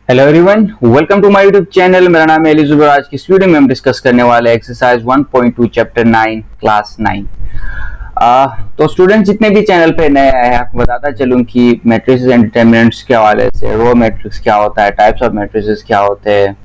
Hello everyone, welcome to my YouTube channel. मेरा नाम है अली जुबैर। आज की इस वीडियो में हम डिस्कस करने वाले हैं एक्सरसाइज 1.2 चैप्टर 9 क्लास 9। तो स्टूडेंट जितने भी चैनल पे नए आए हैं, आपको बताता चलूं कि मैट्रिसेस एंड डिटरमिनेंट्स के हवाले से, रो मैट्रिक्स क्या होता है, टाइप्स ऑफ मैट्रिसेस क्या होते हैं,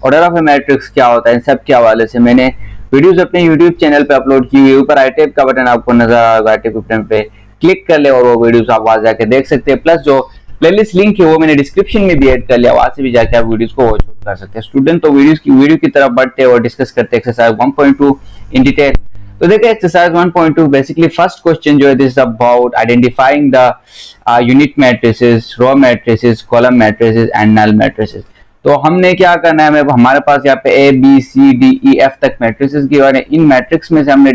ऑर्डर ऑफ ए मैट्रिक्स क्या होता है, इन सब के हवाले से मैंने वीडियोस अपने यूट्यूब चैनल पे अपलोड की हुई। ऊपर आई टैब का बटन आपको नजर आएगा, आई टैब बटन पे क्लिक कर ले और वो वीडियोस आप वहां जाके देख सकते हैं। प्लस जो प्लेलिस्ट लिंक है वो मैंने डिस्क्रिप्शन में भी ऐड कर लिया, वहां से भी जाके आप वीडियोस को वॉच कर सकते हैं। स्टूडेंट तो वीडियो की तरफ बढ़ते हैं और डिस्कस करते हैं एक्सरसाइज 1.2 इन डिटेल। तो देखिए एक्सरसाइज 1.2 बेसिकली फर्स्ट क्वेश्चन जो है this is about identifying the unit matrices, row matrices, column matrices and null matrices. तो हमने क्या करना है, हमारे पास यहाँ पे A B C D E F तक मैट्रिसेस गिवन है। इन मैट्रिक्स में से हमने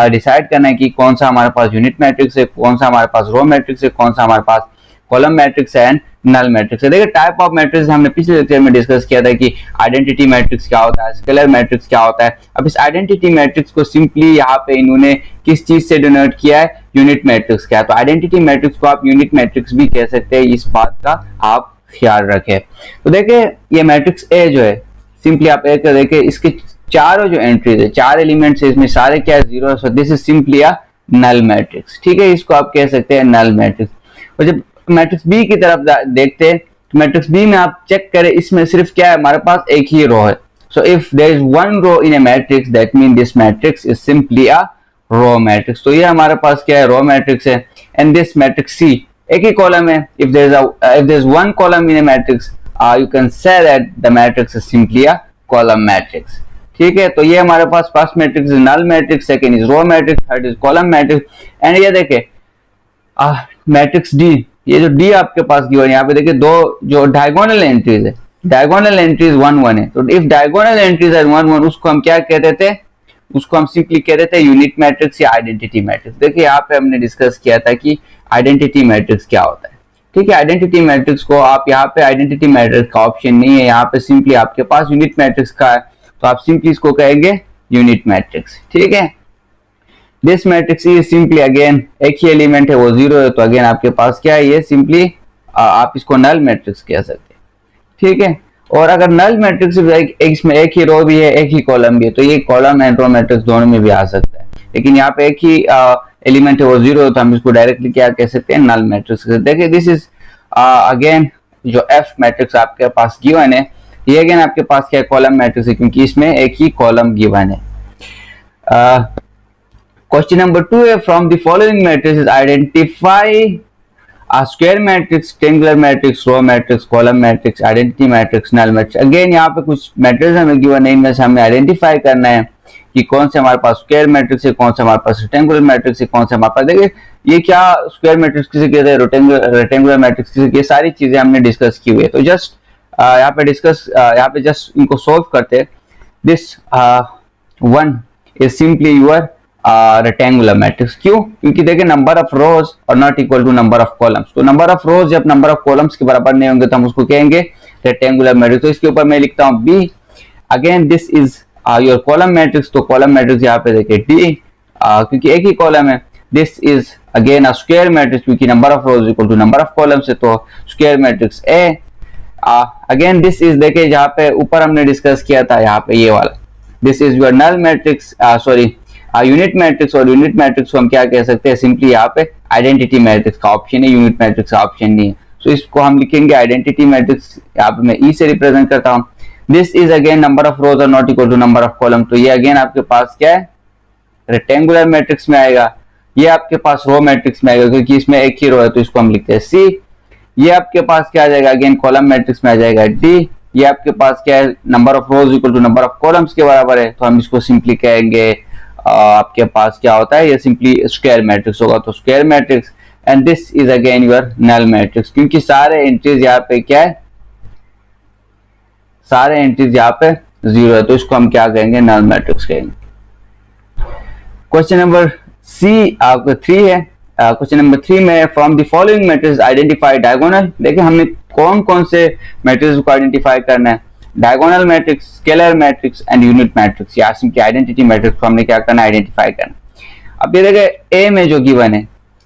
डिसाइड करना है कि कौन सा हमारे पास यूनिट मैट्रिक्स है, कौन सा हमारे पास रो मैट्रिक्स है, कौन सा हमारे पास column matrix and null matrix है। देखिए टाइप ऑफ मैट्रिक्स हमने पिछले लेक्चर में डिस्कस किया था कि आइडेंटिटी मैट्रिक्स क्या होता है, स्केलर मैट्रिक्स क्या होता है। अब इस आइडेंटिटी मैट्रिक्स को सिंपली यहाँ पे इन्होंने किस चीज से डिनोट किया है, यूनिट मैट्रिक्स क्या है। तो आइडेंटिटी मैट्रिक्स को आप यूनिट मैट्रिक्स भी कह सकते हैं, इस बात का आप ख्याल रखें। तो देखिए ये मैट्रिक्स ए जो है, सिंपली आप ए कर देखिए, इसके चारों जो एंट्रीज है, चार एलिमेंट्स है, इसमें सारे क्या है, zero. So this is simply a null matrix. ठीक है, इसको आप कह सकते हैं नल मैट्रिक्स। और जब मैट्रिक्स बी की तरफ देखते हैं तो मैट्रिक्स बी में आप चेक करें, इसमें सिर्फ क्या है, हमारे पास एक ही रो है। So if there is one row in a matrix that mean this matrix is simply a row matrix. तो ये हमारे पास क्या है, रो मैट्रिक्स है। एंड दिस मैट्रिक्स सी एक ही कॉलम है। If there is one column in a matrix you can say that the matrix is simply a column matrix. ठीक है, तो ये हमारे पास first matrix is null matrix, second is row matrix, third is column matrix. And ये देखे matrix D, ये जो डी आपके पास गिवन है, यहाँ पे देखिए दो जो डायगोनल एंट्रीज है, डायगोनल एंट्रीज 1 1 है। तो इफ डायगोनल एंट्रीज आर 1 1, उसको हम क्या कहते थे, उसको हम सिंपली कहते थे यूनिट मैट्रिक्स या आइडेंटिटी मैट्रिक्स। देखिए यहाँ पे हमने डिस्कस किया था कि आइडेंटिटी मैट्रिक्स क्या होता है। ठीक है, आइडेंटिटी मैट्रिक्स को आप यहाँ पे आइडेंटिटी मैट्रिक्स का ऑप्शन नहीं है, यहाँ पे सिंपली आपके पास यूनिट मैट्रिक्स का है, तो आप सिंपली इसको कहेंगे यूनिट मैट्रिक्स। ठीक है, this matrix is simply again एक ही एलिमेंट है, वो जीरो है, तो अगेन आपके पास क्या है, ये सिंपली आप इसको नल मैट्रिक्स कह सकते हैं। ठीक है, और अगर नल मैट्रिक्स इसमें एक ही रो भी है, एक ही कॉलम भी है, तो ये कॉलम एंड रो मैट्रिक्स दोनों में भी आ सकता है। लेकिन यहाँ पे एक ही एलिमेंट है, वो जीरो है, तो हम इसको डायरेक्टली क्या कह सकते हैं, नल मैट्रिक्स। देखिए दिस इज अगेन जो एफ मैट्रिक्स आपके पास गिवन है, ये अगेन आपके पास क्या है, कॉलम मैट्रिक्स है, क्योंकि इसमें एक ही कॉलम गिवन है। Question number 2 है, from the following matrices identify a square matrix, triangular matrix, row matrix, column matrix, identity matrix, null matrix। Again यहाँ पे कुछ मैट्रिक्स हमें गिवन है, इनमें से हमें आइडेंटिफाई करना है कि कौन से हमारे पास स्क्वायर मैट्रिक्स है, कौन से हमारे पास रेक्टेंगुलर मैट्रिक्स है, कौन से हमारे पास। देखिए ये क्या स्क्वायर मैट्रिक्स किसे कहते हैं, रेक्टेंगुलर मैट्रिक्स किसे, ये सारी चीजें हमने डिस्कस की हुई है। तो जस्ट यहाँ पे जस्ट इनको सोल्व करते। This one is simply your rectangular matrix. क्यों? क्योंकि देखिए नंबर ऑफ रोज और not equal to number of columns. तो नंबर ऑफ रोज जब नंबर ऑफ कॉलम्स के बराबर नहीं होंगे तो हम उसको कहेंगे रेक्टेंगुलर मैट्रिक्स। तो इसके ऊपर मैं लिखता हूं B. Again this is your column matrix. तो कॉलम मैट्रिक्स यहाँ पे देखिए डी, क्योंकि एक ही कॉलम है। This is again a square matrix, क्योंकि number of rows equal to number of columns है, तो square matrix A. Again this is देखिए जहाँ पे ऊपर हमने डिस्कस किया था, यहाँ पे ये वाला, this is your null matrix, sorry unit matrix. और यूनिट मैट्रिक्स को हम क्या कह सकते हैं, सिंपली यहाँ पे आइडेंटिटी मैट्रिक्स का ऑप्शन है, यूनिट मैट्रिक्स का ऑप्शन नहीं है। सो इसको हम लिखेंगे आइडेंटिटी मैट्रिक्स, यहाँ पे मैं ई से रिप्रेजेंट करता हूँ। This is again number of rows और not equal to number of column. तो ये अगेन आपके पास क्या है, रेक्टेंगुलर मैट्रिक्स में आएगा। ये आपके पास रो मैट्रिक्स में आएगा, क्योंकि इसमें एक ही रो है, तो इसको हम लिखते हैं सी। ये आपके पास क्या आ जाएगा, अगेन कॉलम मैट्रिक्स में आ जाएगा डी। ये आपके पास क्या है, number of rows equal to number of columns के बराबर है, तो हम इसको सिंपली कहेंगे आपके पास क्या होता है, ये सिंपली स्क्वायर मैट्रिक्स होगा। तो square matrix and this is again your null matrix, क्योंकि सारे एंट्रीज यहाँ पे क्या है, सारे एंट्रीज यहाँ पे जीरो है, तो इसको हम क्या कहेंगे, नल मैट्रिक्स कहेंगे। क्वेश्चन नंबर सी आपका 3 है। क्वेश्चन नंबर 3 में from the following matrix identify diagonal. देखिए हमने कौन कौन से मैट्रिक्स को आइडेंटिफाई करना है, diagonal matrix, scalar matrix and unit matrix, या सिंपली आइडेंटिटी मैट्रिक्स को हमने क्या करना है, आइडेंटिफाई करना। अब ये देखिए ए में जो गिवन है,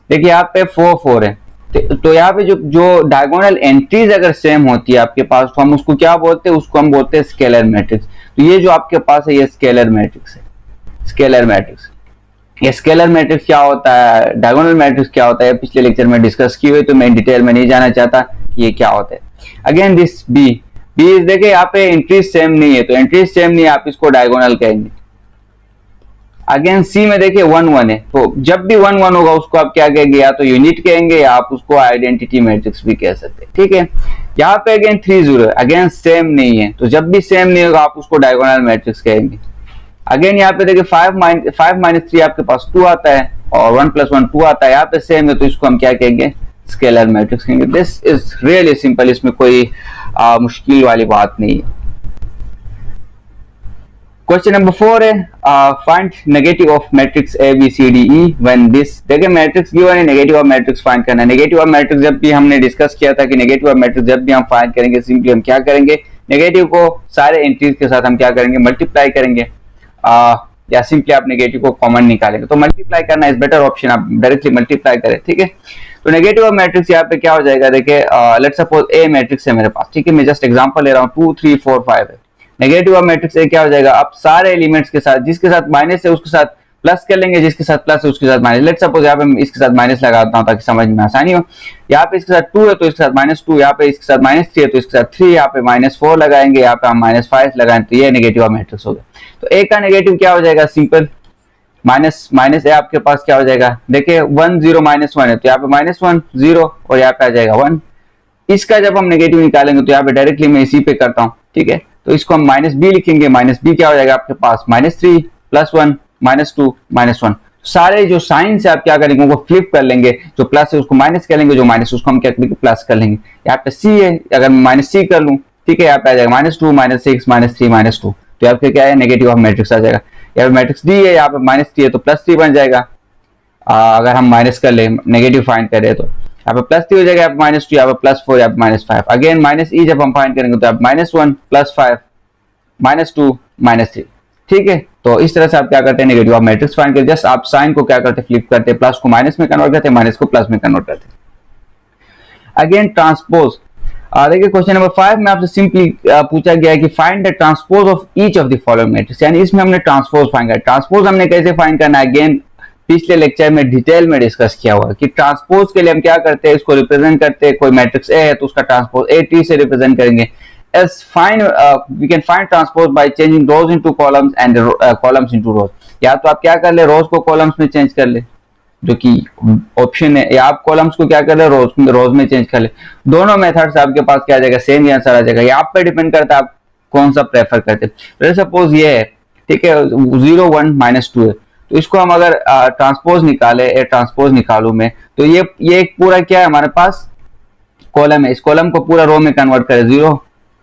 देखिए यहाँ पे 4 4 है। तो यहाँ पे जो डायगोनल एंट्रीज अगर सेम होती है आपके पास, तो हम उसको क्या बोलते हैं, उसको हम बोलते हैं स्केलर मैट्रिक्स। तो ये जो आपके पास है ये स्केलर मैट्रिक्स है, स्केलर मैट्रिक्स। ये स्केलर मैट्रिक्स क्या होता है, डायगोनल मैट्रिक्स क्या होता है, पिछले लेक्चर में डिस्कस की हुई, तो मैं डिटेल में नहीं जाना चाहता कि ये क्या होता है। अगेन दिस बी देखिए यहाँ पे एंट्रीज सेम नहीं है, तो एंट्रीज सेम नहीं है, आप इसको डायगोनल कहेंगे। अगेन सी में देखिए 1 1 है, तो जब भी 1 1 होगा उसको आप क्या कहेंगे, या तो यूनिट कहेंगे या आप उसको आइडेंटिटी मैट्रिक्स भी कह सकते हैं, ठीक है। यहाँ पे अगेन 3 0 है, अगेन सेम नहीं है, तो जब भी सेम नहीं होगा आप उसको डायगोनल मैट्रिक्स कहेंगे। अगेन यहाँ पे देखिए 5 माइनस 3 आपके पास 2 आता है, और 1 + 1 2 आता है, यहाँ पे सेम है, तो इसको हम क्या कहेंगे, स्केलर मैट्रिक्स कहेंगे। दिस इज रियली सिंपल, इसमें कोई मुश्किल वाली बात नहीं है। क्वेश्चन नंबर 4 है, find negative of matrix A B C D E when this. देखिए मैट्रिक्स गिवन है, नेगेटिव ऑफ मैट्रिक्स फाइंड करना है। नेगेटिव ऑफ मैट्रिक्स जब भी हमने डिस्कस किया था कि नेगेटिव ऑफ मैट्रिक्स जब भी हम फाइंड करेंगे, सिंपली हम क्या करेंगे, नेगेटिव को सारे एंट्रीज के साथ हम क्या करेंगे, मल्टीप्लाई करेंगे, या सिंपली आप नेगेटिव को कॉमन निकालेंगे। तो मल्टीप्लाई करना इज बेटर ऑप्शन, आप डायरेक्टली मल्टीप्लाई करें, ठीक है। तो नेगेटिव ऑफ मैट्रिक्स यहाँ पे क्या हो जाएगा, देखिए लेट्स सपोज ए मैट्रिक्स है मेरे पास, ठीक है, मैं जस्ट एग्जांपल ले रहा हूँ, 2 3 4 5 है। नेगेटिव ऑफ मैट्रिक्स ए क्या हो जाएगा, आप सारे एलिमेंट्स के साथ, जिसके साथ माइनस है उसके साथ प्लस कर लेंगे, जिसके साथ प्लस है उसके साथ माइनस। लेट्स सपोज यहाँ पे इसके साथ माइनस लगाता हूँ ताकि समझ में आसानी हो। यहाँ पे इसके साथ 2 है तो इसके साथ -2, यहाँ पे इसके साथ -3 है तो इसके साथ 3, यहाँ पे -4 लगाएंगे, यहाँ पे हम -5 लगाएंगे, तो ये नेगेटिव ऑफ मैट्रिक्स हो गया। तो ए का नेगेटिव क्या हो जाएगा, सिंपल माइनस ए आपके पास क्या हो जाएगा, देखिए 1 0 -1 है, तो यहाँ पे -1 0 और यहाँ पे आ जाएगा 1। इसका जब हम नेगेटिव निकालेंगे तो यहाँ पे डायरेक्टली मैं इसी पे करता हूँ, ठीक है। तो इसको हम -b लिखेंगे, -b क्या हो जाएगा आपके पास, -3 +1 -2 -1। सारे जो साइन से आप क्या करेंगे, उनको फ्लिप कर लेंगे, जो प्लस है उसको माइनस कर लेंगे, जो माइनस उसको हम क्या करेंगे, प्लस कर लेंगे। यहाँ पे c है, अगर मैं -c कर लूँ, ठीक है, यहाँ पे आ जाएगा -2 -6 -3 -2, तो यहाँ पे क्या है, नेगेटिव ऑफ मैट्रिक्स आ जाएगा। यहाँ पे मैट्रिक्स डी है, यहाँ पे -3 है तो +3 बन जाएगा। अगर हम माइनस कर ले, नेगेटिव फाइंड करें तो यहाँ पे +3 हो जाएगा, यहाँ पे -2, यहाँ पे +4, यहाँ पे -5। अगेन -e जब हम फाइंड करेंगे तो यहाँ पे -1 +5 -2 -3, ठीक है। तो इस तरह से आप क्या करते हैं, नेगेटिव ऑफ मैट्रिक्स फाइंड करते हैं। जस्ट आप साइन को क्या करते हैं, फ्लिप करते हैं, प्लस को माइनस में कन्वर्ट करते हैं, माइनस को प्लस में कन्वर्ट करते हैं। अगेन ट्रांसपोज, देखिए क्वेश्चन नंबर 5 में आपसे सिंपली पूछा गया है कि find the transpose of each of the following matrix, यानी इसमें हमने ट्रांसपोज फाइंड करना है। ट्रांसपोज हमने कैसे फाइंड करना है, अगेन पिछले लेक्चर में डिटेल में डिस्कस किया हुआ है कि ट्रांसपोज के लिए हम क्या करते हैं, इसको रिप्रेजेंट करते हैं, कोई मैट्रिक्स ए है तो उसका ट्रांसपोज ए टी से रिप्रेजेंट करेंगे। As we can find transpose by changing rows into columns and columns into rows। या तो आप क्या कर ले, रोज को कॉलम्स में चेंज कर ले, जो कि ऑप्शन है, या आप कॉलम्स को क्या कर ले, रोज में चेंज कर ले। दोनों मेथड से आपके पास क्या आ जाएगा, सेम आंसर आ जाएगा। ये आप पे डिपेंड करता है आप कौन सा प्रेफर करते हैं। सपोज ये है, ठीक है, 0 1 -2 है, तो इसको हम अगर ट्रांसपोज निकाले, ट्रांसपोज निकालू मैं, तो ये एक पूरा क्या है हमारे पास, कॉलम है, इस कॉलम को पूरा रो में कन्वर्ट करें, 0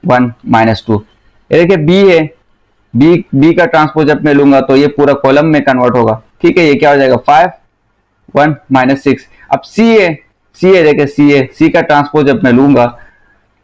1 -2। ये देखिए बी है, बी का ट्रांसपोज जब मैं लूंगा तो ये पूरा कॉलम में कन्वर्ट होगा, ठीक है। ये क्या हो जाएगा, 5 1 -6। अब सी है, देखिए सी का ट्रांसपोज जब मैं लूंगा,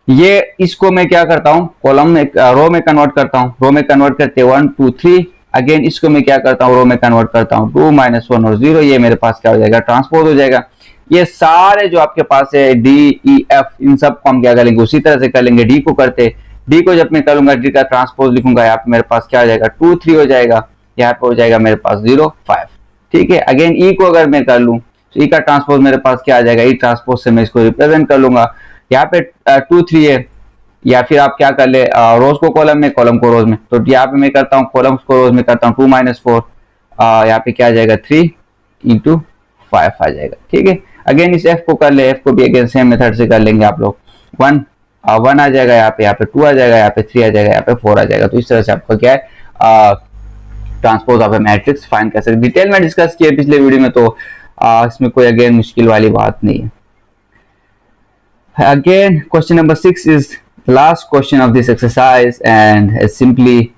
ये इसको मैं क्या करता हूँ, कॉलम में रो में कन्वर्ट करता हूँ, रो में कन्वर्ट करते 1 2 3। अगेन इसको मैं क्या करता हूँ, रो में कन्वर्ट करता हूँ, 2 -1 और 0। ये मेरे पास क्या हो जाएगा, ट्रांसपोज हो जाएगा। ये सारे जो आपके पास है डी ई एफ, इन सब को हम क्या करेंगे, उसी तरह से कर लेंगे। डी को करते, डी को जब मैं करूंगा, डी का ट्रांसपोज लिखूंगा, यहाँ पे मेरे पास क्या हो जाएगा, 2 3 हो जाएगा, यहाँ पे हो जाएगा मेरे पास 0 5, ठीक है। अगेन ई को अगर मैं कर लूं तो ई का ट्रांसपोज मेरे पास क्या आ जाएगा, ई ट्रांसपोज से मैं इसको रिप्रेजेंट कर लूंगा। यहाँ पे 2 3 है, या फिर आप क्या कर ले, रोज को कॉलम में, कॉलम को रोज में। तो यहाँ पे मैं करता हूँ, कॉलम्स को रोज में करता हूँ, 2 -4, यहाँ पे क्या आ जाएगा, 3 × 5 आ जाएगा, ठीक है। अगेन इस f को कर ले, f को भी अगेन सेम मेथड से कर लेंगे आप लोग। 1 आ जाएगा, यहाँ पे 2 आ जाएगा, यहाँ पे 3 आ जाएगा, यहाँ पे 4 आ जाएगा। तो इस तरह से आपका क्या है, transpose of A matrix find कर सकते। डिटेल में डिस्कस किया पिछले वीडियो में, तो इसमें कोई अगेन मुश्किल वाली बात नहीं है। Again question number 6 is the last question of this exercise and is simply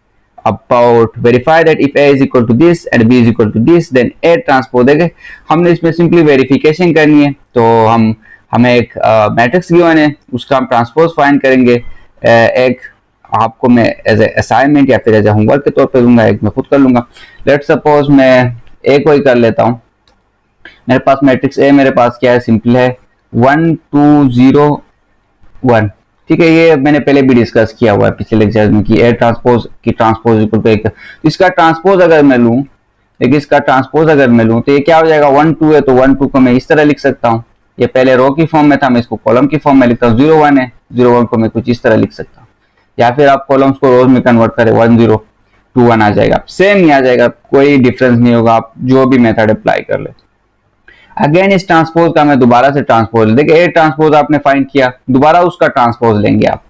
about verify that if a is equal to this and b is equal to this then a transpose। देखे हमने इसमें simply verification करनी है, तो हमें एक matrix given है, उसका हम ट्रांसपोज फाइंड करेंगे। एक आपको मैं एज ए असाइनमेंट या फिर एज ए होमवर्क के तौर पे दूंगा, एक मैं खुद कर लूंगा। लेट सपोज मैं ए को ही कर लेता हूँ। मेरे पास मैट्रिक्स ए मेरे पास क्या है, सिंपल है, 1201, ठीक है। ये मैंने पहले भी डिस्कस किया हुआ है पिछले लेक्चर में कि ए ट्रांसपोज की ट्रांसपोज इक्वल टू एक, इसका ट्रांसपोज अगर मैं लूं, देखिए इसका ट्रांसपोज अगर मैं लूं तो ये क्या हो जाएगा, 1 2 है तो 1 2 को मैं इस तरह लिख सकता हूं। ये पहले रो की फॉर्म में था, मैं इसको कॉलम की फॉर्म में लिखता हूं। 0 1 है, 0 1 को मैं कुछ इस तरह लिख सकता हूं, या फिर आप कॉलम्स को रोज में कन्वर्ट करें, 1 0 2 1 आ जाएगा, सेम ही आ जाएगा, कोई डिफरेंस नहीं होगा, आप जो भी मेथड अप्लाई कर ले। अगेन इस ट्रांसपोज का मैं दोबारा से ट्रांसपोज, देखिए ए ट्रांसपोज आपने फाइंड किया, दोबारा उसका ट्रांसपोज लेंगे आप।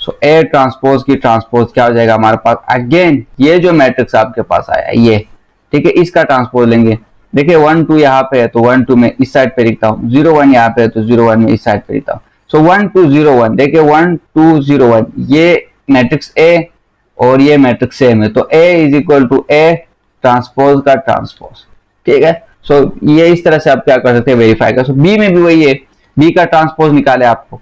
सो ए ट्रांसपोज की ट्रांसपोज क्या हो जाएगा हमारे पास, अगेन ये जो मैट्रिक्स आपके पास आया ये, ठीक है, इसका ट्रांसपोज लेंगे। देखिए 1 2 यहाँ पे है तो 1 2 में इस साइड पे लिखता हूँ, 0 1 यहाँ पे है तो 0 1 में इस साइड पे लिखता हूँ। सो 1 2 0 1, देखिए 1 2 0 1 ये मैट्रिक्स ए और ये मैट्रिक्स सेम है, तो A is equal to A transpose का ट्रांसपोज, ठीक है। सो ये इस तरह से आप क्या कर सकते हैं, वेरीफाई कर। सो बी में भी वही है, बी का ट्रांसपोज निकाले आपको,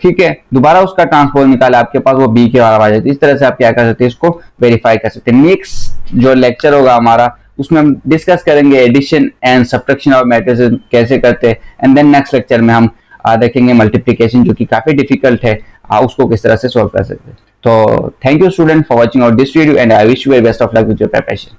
ठीक है, दोबारा उसका ट्रांसपोज निकाले आपके पास, वो बी के बारे आ जाती है। इस तरह से आप क्या कर सकते हैं, इसको वेरीफाई कर सकते हैं। नेक्स्ट जो लेक्चर होगा हमारा उसमें हम डिस्कस करेंगे addition and subtraction of matrices कैसे करते हैं, एंड देन नेक्स्ट लेक्चर में हम देखेंगे मल्टीप्लिकेशन जो कि काफी डिफिकल्ट है, उसको किस तरह से सॉल्व कर सकते हैं। तो thank you student for watching out this video and I wish you very best of luck with your preparation.